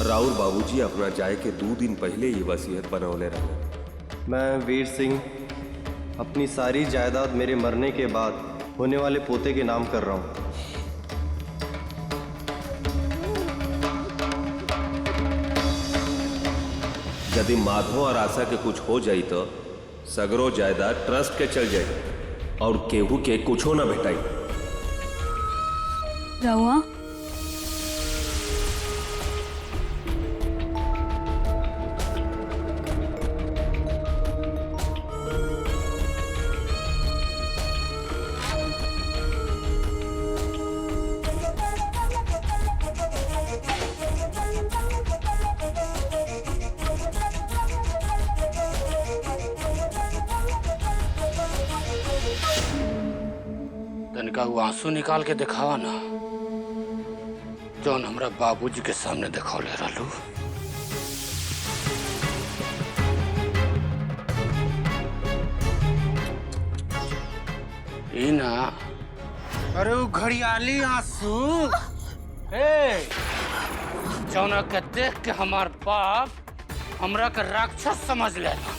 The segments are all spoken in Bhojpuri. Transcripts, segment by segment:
राउर बाबूजी अपना जाए के 2 दिन पहले ये वसीयत बनौले रहे। मैं वीर सिंह अपनी सारी जायदाद मेरे मरने के बाद होने वाले पोते के नाम कर रहा हूँ। यदि माधव और आशा के कुछ हो जाई तो सगरो जायदाद ट्रस्ट के चल जाए और केहू के कुछ हो ना भेटाई। रहुआ तनिका वो आंसू निकाल के दिखावा ना जौन हमरा बाबूजी के सामने दिखौले रहलू। ई ना, अरे वो घड़ियाली आंसू जौना के देख के हमार बाप हमरा के राक्षस समझ लेना।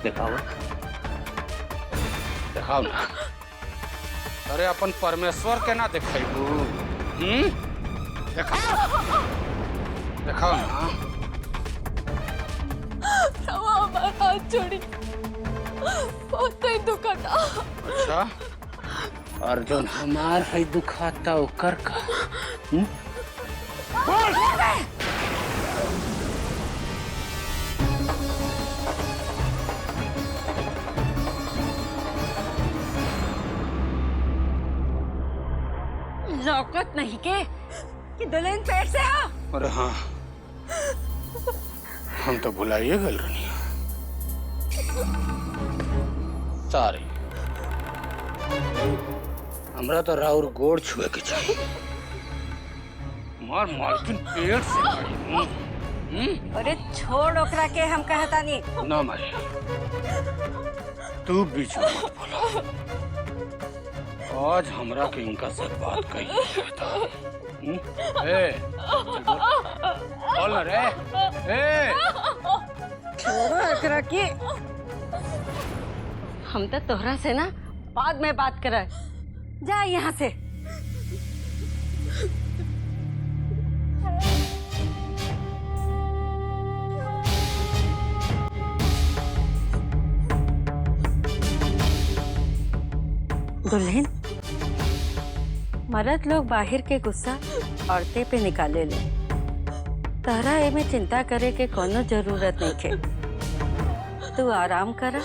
दिखाओ दिखाओ ना। अरे अपन परमेश्वर के ना दिखाइबू? दिखाओ दिखाओ ना। रहुआ हमारा हाथ छोड़ी, बहुत ही दुखता। अच्छा, अर्जुन हमार है दुखाता ओकर का। लौकत नहीं के कि दुल्हन पेट से हो। अरे हाँ, हम तो भुलाइए गल रही। सारी हमरा तो राउर गोड़ छुए के चाहिए। मार मालकिन पेट से पड़ी। अरे छोड़ ओकरा के, हम कहता नहीं। ना मारी, तू बीच में मत बोला। आज हमरा के इनका से बात कही बोल रे। छोड़ो एकरा की। हम तो तोहरा से ना बाद में बात कर। जा यहाँ से। दुल्हन, मर्द लोग बाहर के गुस्सा औरतें पे निकाले ले। तहरा एमे चिंता करे के कोनो जरूरत नहीं है। तू आराम करा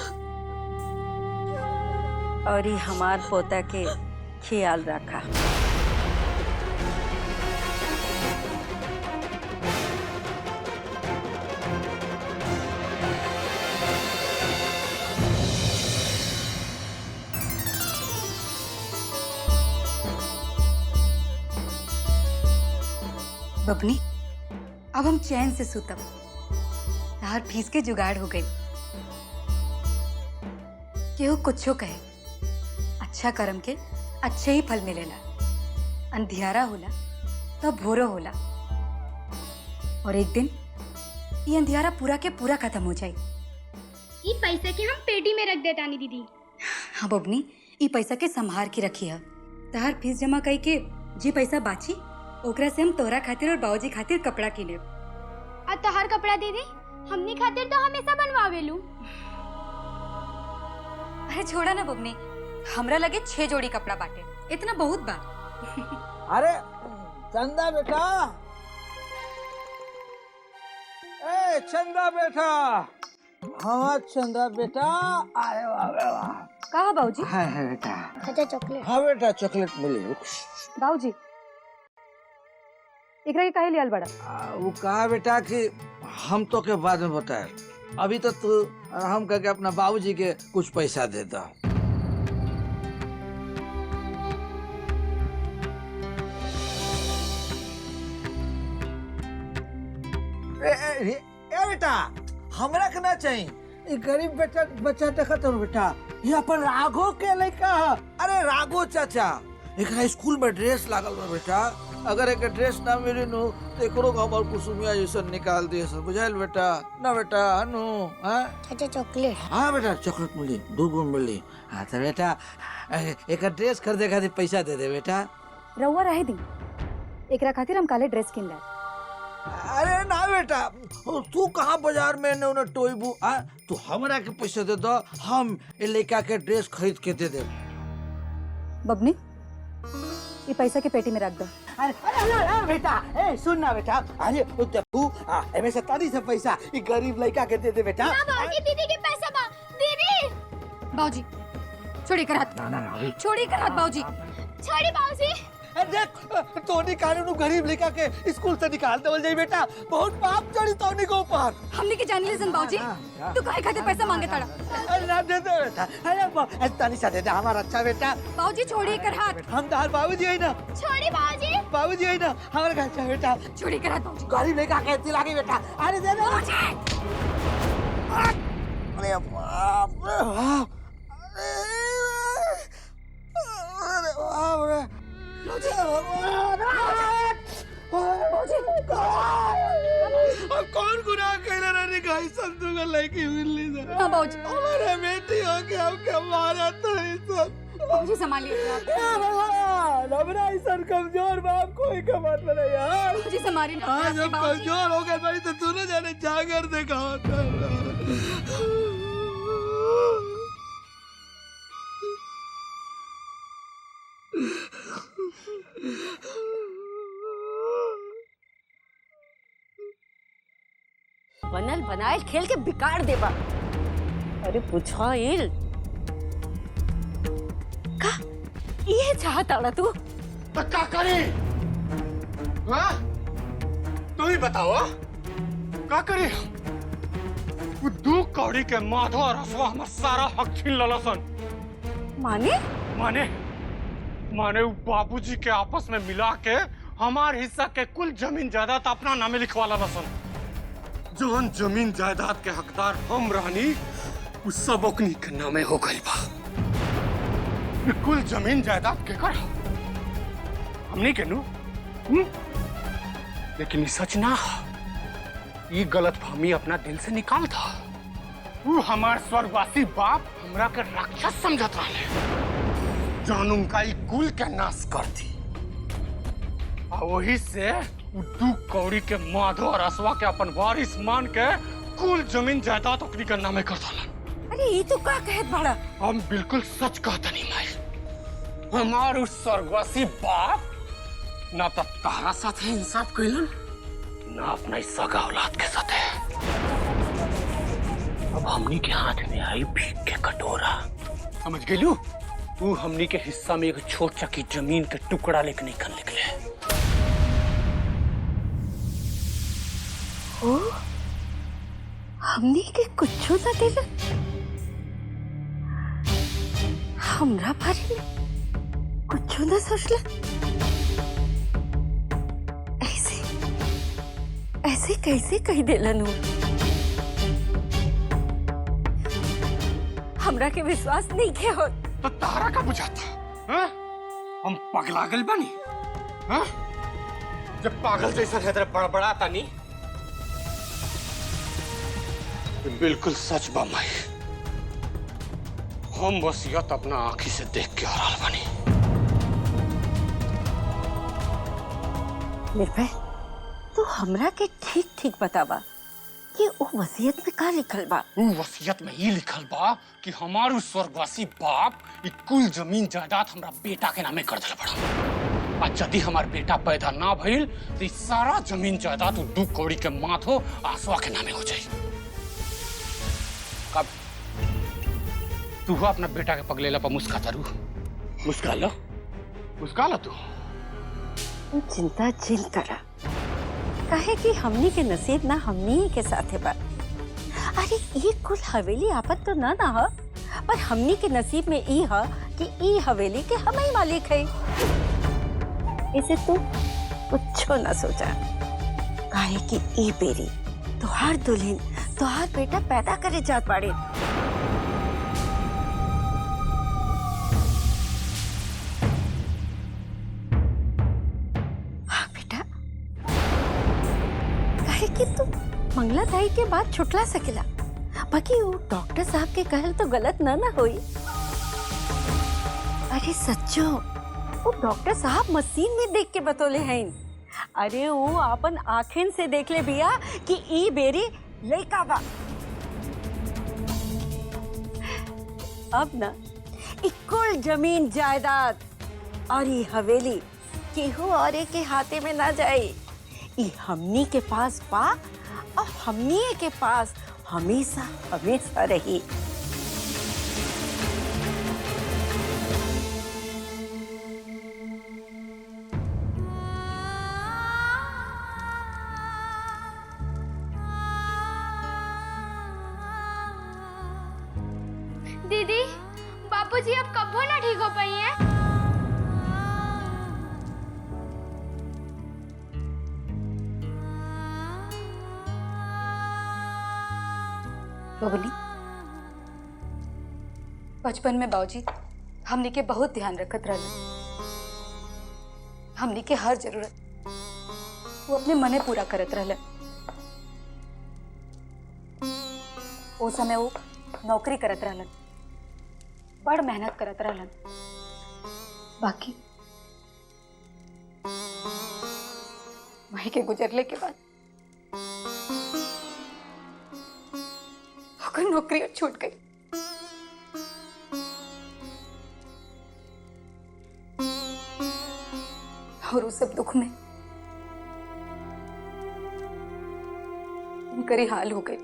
और ही हमार पोता के ख्याल रखा। बबनी, अब हम चैन से सुतब। तार फीस के जुगाड़ हो गई। केहू कुछो कहे, अच्छा कर्म के अच्छे ही फल मिलेला। अंधियारा होला तो भोरो होला, और एक दिन ये अंधियारा पूरा के पूरा खत्म हो जाए। ई पैसे के हम पेटी में रख देतानी दीदी। हाँ बबनी, ये पैसा के संभार के रखी है। तार फीस जमा कई के जी पैसा बाची, ओकरा से हम तोहरा खातिर और बाबूजी खातिर कपड़ा किने। और तोहर कपड़ा दीदी हमनी खातिर तो हमेशा बनवावेलू। अरे छोड़ा ना बबनी, हमरा लगे 6 जोड़ी कपड़ा बाटे, इतना बहुत बा। अरे चंदा बेटा, ए चंदा बेटा। हाँ चंदा बेटा, आए वाह। कहा बाबूजी? है बेटा। अच्छा चॉकलेट। हाँ बेटा, चॉकलेट मिली। बाबूजी एकरा के काहे लियाल बड़ा? वो कहा बेटा कि हम तो के बाद में बताए, अभी तो तू आराम करके अपना बाबूजी के कुछ पैसा देता। ए बेटा, हमरा के ना चाहिए। गरीब बच्चा देखा तो बेटा, ये अपन राघो के लड़का है। अरे राघो चाचा, एक स्कूल में ड्रेस लागल बा बेटा, अगर एक ड्रेस ना मिली नु तो एकरो को हमार कुसुमिया जैसा निकाल दिए सब बुझाइल बेटा ना बेटा अनु हाँ चाचा चॉकलेट। हाँ बेटा चॉकलेट मिली 2 गो मिली। हाँ तो बेटा एक ड्रेस खरीदे खातिर पैसा दे दे बेटा। रउआ रहे दी एकरा खातिर हम काले ड्रेस किन ला। अरे ना बेटा तू कहाँ बाजार में ने उन्हें टोईबू हाँ तू हमरा के पैसा दे दो हम ये लड़का के ड्रेस खरीद के दे दे। बबनी ये पैसा के पेटी में रख दो। अरे अरे अरे बेटा ए सुन ना बेटा अरे तू एमे से तारी से पैसा ये गरीब लड़का के दे दे बेटा। ना बाबूजी दीदी के पैसा बा दीदी। बाबूजी छोड़ी कर हाथ। ना ना ना छोड़ी कर हाथ बाबूजी। छोड़ी बाबूजी। देख तोनी कानून गरीब लड़का के स्कूल से निकाल देवल जाई बेटा बहुत पाप चढ़ी तोनी को ऊपर। हमने की जानी लेसन बाबूजी तू काहे खातिर पैसा मांगे ताड़ा। अरे ना दे दे बेटा अरे तानी सा दे दे हमारा अच्छा बेटा। बाबूजी छोड़ी कर हाथ। हम दाल बाबूजी है ना छोड़ी बाबूजी। बाबूजी है ना हमारा अच्छा बेटा। छोड़ी कर हाथ बाबूजी। गरीब लड़का के दिला के बेटा अरे दे दे अरे बाप रे बाप अरे बाप रे कौन गुनाह कैला रानी गाई संतु का लड़की मिलनी था। हां बाबूजी हमारे बेटी हो के हम के मारा तो ये सब। बाबूजी संभालिए आप। भगवान हमारा ऐसा कमजोर बाप कोई का मत नहीं यार। बाबूजी संभालिए ना। आज हम कमजोर हो गए भाई तो तूने जाने जागर देखा होता। बनल बनाए खेल के बिगाड़ देबा। अरे बुझाइल का ये चाहता तू तो क्या करी हाँ तू ही बताओ क्या करी। वो 2 कौड़ी के माधो और रसवा हमार सारा हक छीन ललसन। माने माने माने वो बाबूजी के आपस में मिला के हमार हिस्सा के कुल जमीन जायदाद अपना नामे लिखवा ललसन। जोन जमीन जायदाद के हकदार हम रहनी वो सब ओकनी के नामे हो गई बा। ये कुल जमीन जायदाद के कर हमनी के नु लेकिन ये सच ना ये गलत फहमी अपना दिल से निकाल था। वो हमार स्वर्गवासी बाप हमरा के राक्षस समझत रहे जान उनका ही कुल के नाश कर दी और वही से 2 कौड़ी के माधो और असवा के अपन वारिस मान के कुल जमीन जायदाद ओकनी के नामे कर दलन। अरे ये तो का कहत बड़ा। हम बिल्कुल सच कहता नहीं माई। हमार उस स्वर्गवासी बाप ना तो तारा साथे इंसाफ कैलन ना अपना सगा औलाद के साथे। अब हमनी के हाथ में आई भीख के कटोरा समझ गेलू। तू हमनी के हिस्सा में एक छोट चकी जमीन के टुकड़ा लेके निकल निकले। ओ हमने के कुछ ना दिल हमरा बारे में कुछ ना सोचला। ऐसे ऐसे कैसे कह देलन। हमरा के विश्वास नहीं के हो। तो तारा का बुझाता हाँ? हम पगला गल बनी हाँ? जब पागल जैसा है तेरा बड़बड़ाता नहीं। बिल्कुल सच बा माई। हम वसीयत अपना आंखी से देख के हैरान बनी। निर्भय तू हमरा के ठीक ठीक बतावा कि वो वसीयत में का लिखल बा। वो वसीयत में ये लिखल बा कि हमारू स्वर्गवासी बाप ये कुल जमीन जायदाद हमरा बेटा के नामे कर दिला बड़ा। और यदि हमार बेटा पैदा ना भइल तो ये सारा जमीन जायदाद 2 कौड़ी के माधो आसवा के नामे हो जाई। कब तू अपना बेटा के पगलेला पर मुस्काता रू मुस्का लो तू। चिंता जिन करा काहे कि हमनी के नसीब ना हमनी के साथे बा। अरे ये कुल हवेली आपत तो ना हो पर हमनी के नसीब में ई है कि ई हवेली के हम ही मालिक है। इसे तू कुछ ना सोचा काहे कि ई बेरी तोहार दुल्हन तोहार बेटा पैदा करे जात बाड़े। बाकी तू मंगला ताई के बाद छुटला सकेला, बाकी वो डॉक्टर साहब के कहल तो गलत ना होई। अरे सच्चो वो डॉक्टर साहब मशीन में देख के बतौले हैं। अरे वो अपन आँखें से देख ले बिया कि ई बेरी लइका बा। अब ना कुल जमीन जायदाद और ये हवेली केहू और के हाथे में ना जाए, ई हमनी के पास बा और हमनी के पास हमेशा हमेशा रही। दीदी बापूजी अब कब्बो ना ठीक हो पाई है। बबली, बचपन में बाबूजी हमनी के बहुत ध्यान रखत रहले। हमनी के हर जरूरत वो अपने मने पूरा करत रहले। वो समय वो नौकरी करत रहलन, बड़ मेहनत करत रहलन। बाकी वही के गुजरले के बाद ओकर नौकरी छूट गई। और उस सब दुख में उनकरी हाल हो गई।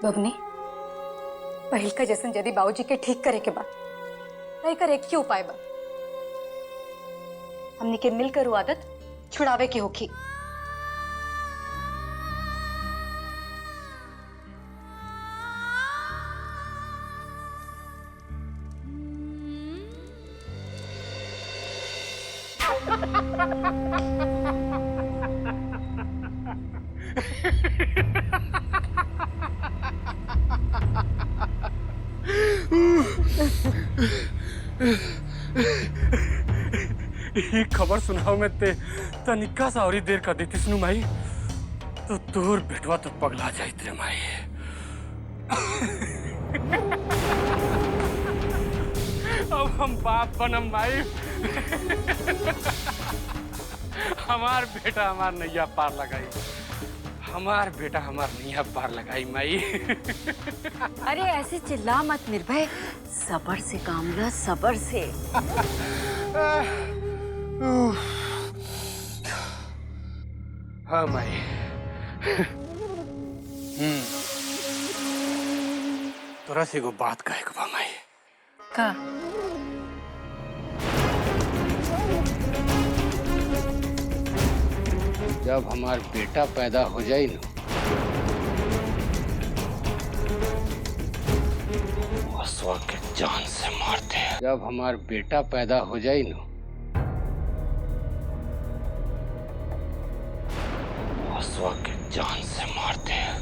बबनी, पहल का जैसन यदि बाबूजी के ठीक करे के बाद तय कर एक ही उपाय बा, हमने के मिलकर वो आदत छुड़ावे की होखी। ये खबर सुनाओ में ते तनिका सा और देर कर देती सुनू माई तो तोर बेटवा तो पगला जाइत रे माई। अब हम बाप बनम माई। हमार बेटा हमार नैया पार लगाई, हमार बेटा हमार नैया पार लगाई माई। अरे ऐसे चिल्ला मत निर्भय, सबर से काम ला, सबर से। हाँ माई। तोरा से एगो बात कहे के बा माई। का? जब हमार बेटा पैदा हो जाए ना, हसुआ के जान से मारते हैं। जब हमार बेटा पैदा हो जाए ना, हसुआ के जान से मारते हैं।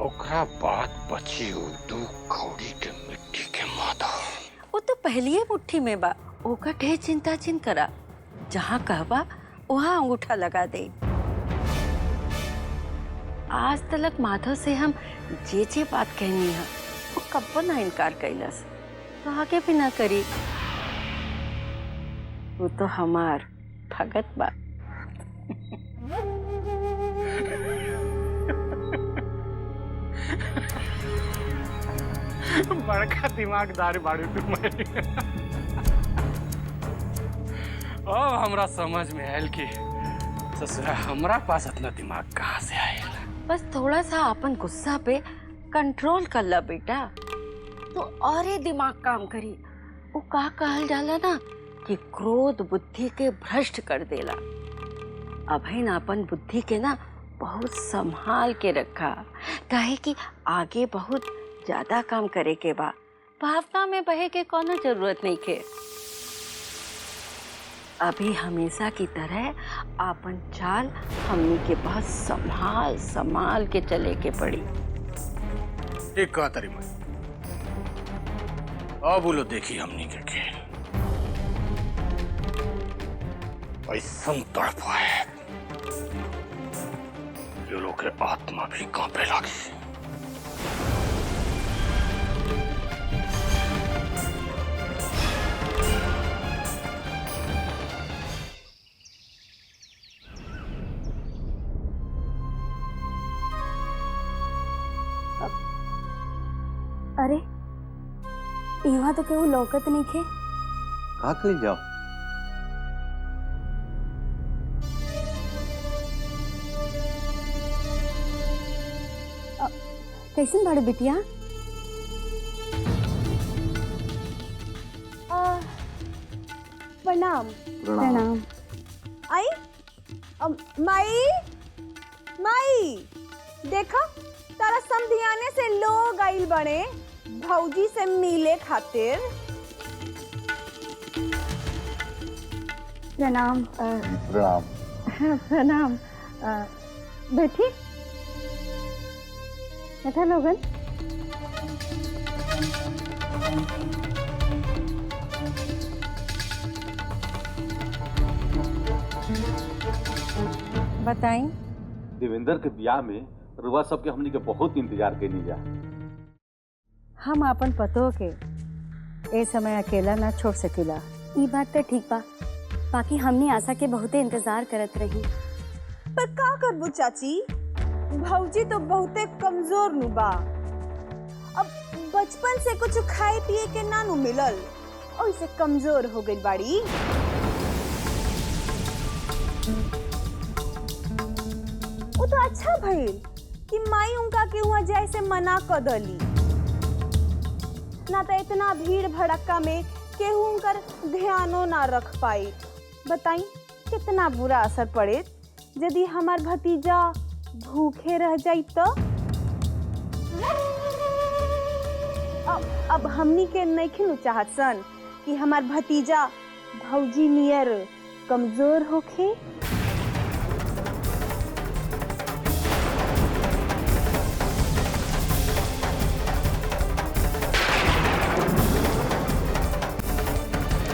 ओकरा बात बची हो दू कौड़ी के मिट्टी के माथा। वो तो पहलिए मुट्ठी में बा, ओका ढेर चिंता चिन करा। जहाँ कहवा वहाँ अंगूठा लगा दे। आज तलक माधव से हम जे बात कहनी है वो कब्बो ना इनकार कैलस, तो आगे भी ना करी। वो तो हमार भगत बा। बड़का दिमागदार बाड़ी तुम। अब हमरा समझ में आयल कि ससुरा हमरा पास इतना दिमाग कहाँ से आयल। बस थोड़ा सा अपन गुस्सा पे कंट्रोल कर ला बेटा, तो और ही दिमाग काम करी। वो का कहल जाला ना कि क्रोध बुद्धि के भ्रष्ट कर देला। अभी ना अपन बुद्धि के ना बहुत संभाल के रखा, काहे कि आगे बहुत ज्यादा काम करे के बा। भावना में बहे के कोनो जरूरत नहीं के। अभी हमेशा की तरह आपन चाल हमनी के पास संभाल संभाल के चले के पड़ी। एक कहा तारी माई, अब बोलो देखी हमनी के खेल ऐसा तड़पा है ये लोग के आत्मा भी कांपे लगी। अरे यहाँ तो केहू लौकत नहीं खे। कहाँ कहीं जाओ? कैसन बाड़े बिटिया? प्रणाम। प्रणाम। आई माई माई देखा तारा समधियाने से लोग आइल बने भौजी से मिले खातिर। प्रणाम। प्रणाम। प्रणाम। बैठी बैठा लोगन। बताई। देवेंद्र के ब्याह में रुआ सबके हमनी के बहुत इंतजार कैनी जा। हम अपन पतो के ए समय अकेला ना छोड़ सकेला। ई बात तो ठीक बा, बाकी हमनी आशा के बहुते इंतजार करत रही। पर का करबू चाची, भौजी तो बहुते कमजोर नु बा। अब बचपन से कुछ खाए पिए के ना नु मिलल, ओइसे कमजोर हो गई बाड़ी। वो तो अच्छा भइल कि माई उनका के वहाँ जाए से मना कर दली, ना तो इतना भीड़ भड़क्का में केहू उनकर ध्यानो ना रख पाई। बताई कितना बुरा असर पड़े यदि हमार भतीजा भूखे रह जाई तो। अब हमनी के नहीं चाहत सन कि हमार भतीजा भौजी नियर कमजोर होखे।